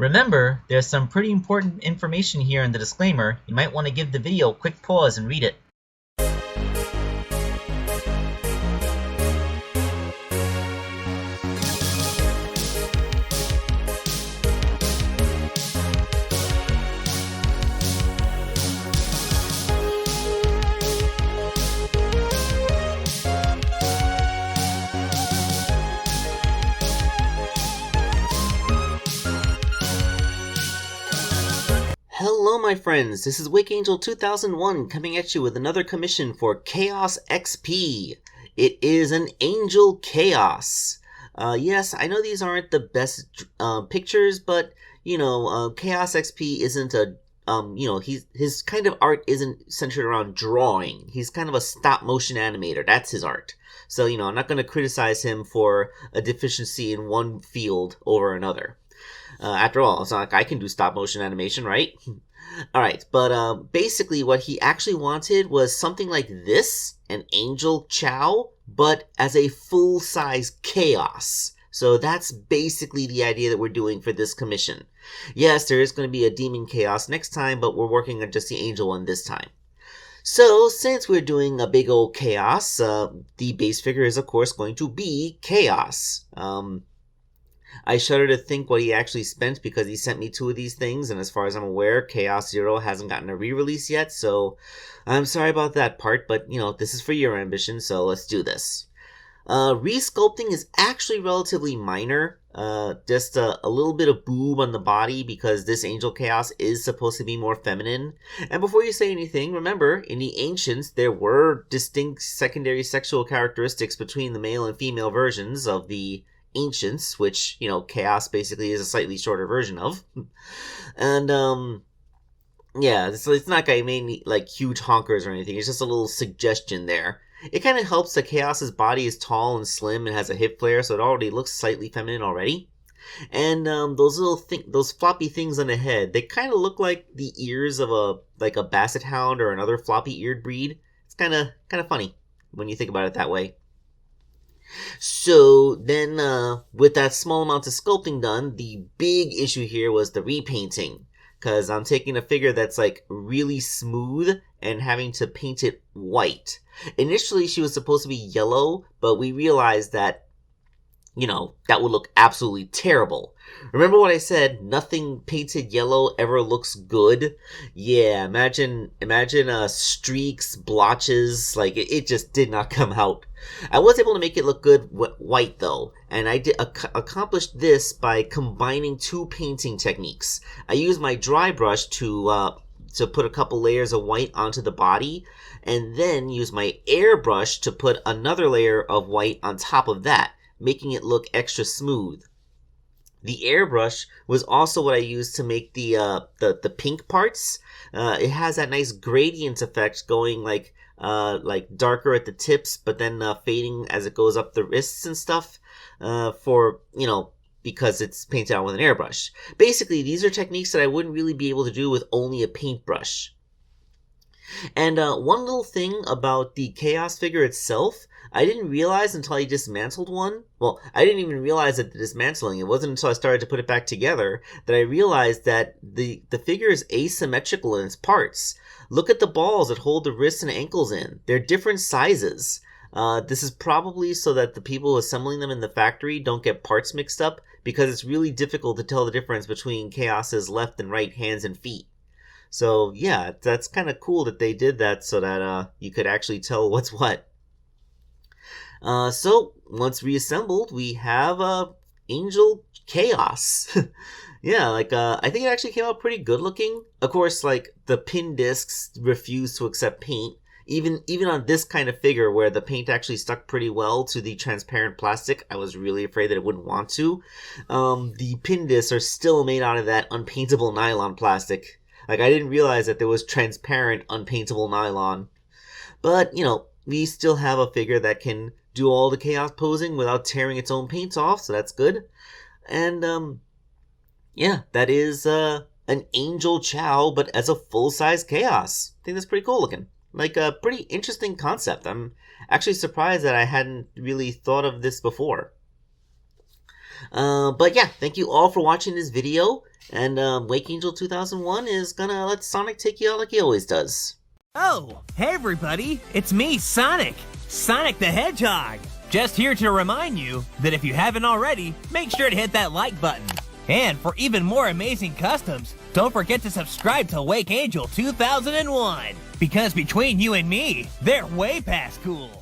Remember, there's some pretty important information here in the disclaimer. You might want to give the video a quick pause and read it. Hello my friends, this is WakeAngel 2001 coming at you with another commission for Chaos XP. It is an Angel Chaos. Yes, I know these aren't the best pictures, but Chaos XP isn't a his kind of art isn't centered around drawing. He's kind of a stop motion animator. That's his art. So, I'm not going to criticize him for a deficiency in one field over another. After all, it's not like I can do stop motion animation, right? Alright, but basically what he actually wanted was something like this, an Angel Chow, but as a full-size Chaos. So that's basically the idea that we're doing for this commission. Yes, there is going to be a Demon Chaos next time, but we're working on just the Angel one this time. So, since we're doing a big old Chaos, the base figure is of course going to be Chaos. I shudder to think what he actually spent because he sent me two of these things, and as far as I'm aware, Chaos Zero hasn't gotten a re-release yet, so I'm sorry about that part, but, this is for your ambition, so let's do this. Re-sculpting is actually relatively minor, just a little bit of boob on the body because this Angel Chaos is supposed to be more feminine. And before you say anything, remember, in the Ancients, there were distinct secondary sexual characteristics between the male and female versions of the Ancients, which, Chaos basically is a slightly shorter version of. And, yeah, so it's not like I made, like, huge honkers or anything. It's just a little suggestion there. It kind of helps that Chaos's body is tall and slim and has a hip flare, so it already looks slightly feminine already. And, those floppy things on the head, they kind of look like the ears of a basset hound or another floppy-eared breed. It's kind of funny when you think about it that way. So then, with that small amount of sculpting done, the big issue here was the repainting. Because I'm taking a figure that's like really smooth and having to paint it white. Initially, she was supposed to be yellow, but we realized that, that would look absolutely terrible. Remember what I said? Nothing painted yellow ever looks good. Yeah, imagine streaks, blotches, like it just did not come out. I was able to make it look good white though, and I did accomplished this by combining two painting techniques. I used my dry brush to put a couple layers of white onto the body, and then use my airbrush to put another layer of white on top of that, making it look extra smooth. The airbrush was also what I used to make the pink parts. It has that nice gradient effect going like darker at the tips, but then fading as it goes up the wrists and stuff. Because it's painted out with an airbrush. Basically, these are techniques that I wouldn't really be able to do with only a paintbrush. And one little thing about the Chaos figure itself, I didn't realize until I dismantled one. Well, I didn't even realize that the dismantling. It wasn't until I started to put it back together that I realized that the figure is asymmetrical in its parts. Look at the balls that hold the wrists and ankles in. They're different sizes. This is probably so that the people assembling them in the factory don't get parts mixed up, because it's really difficult to tell the difference between Chaos's left and right hands and feet. So, yeah, that's kind of cool that they did that so that you could actually tell what's what. So, once reassembled, we have Angel Chaos. Yeah, I think it actually came out pretty good looking. Of course, the pin discs refuse to accept paint. Even on this kind of figure where the paint actually stuck pretty well to the transparent plastic, I was really afraid that it wouldn't want to. The pin discs are still made out of that unpaintable nylon plastic. I didn't realize that there was transparent, unpaintable nylon. But, we still have a figure that can do all the Chaos posing without tearing its own paint off, so that's good. And, yeah, that is an Angel Chow, but as a full-size Chaos. I think that's pretty cool looking. A pretty interesting concept. I'm actually surprised that I hadn't really thought of this before. But yeah, thank you all for watching this video. And Wake Angel 2001 is gonna let Sonic take you out like he always does. Oh, hey everybody, it's me, Sonic! Sonic the Hedgehog! Just here to remind you that if you haven't already, make sure to hit that like button. And for even more amazing customs, don't forget to subscribe to Wake Angel 2001! Because between you and me, they're way past cool!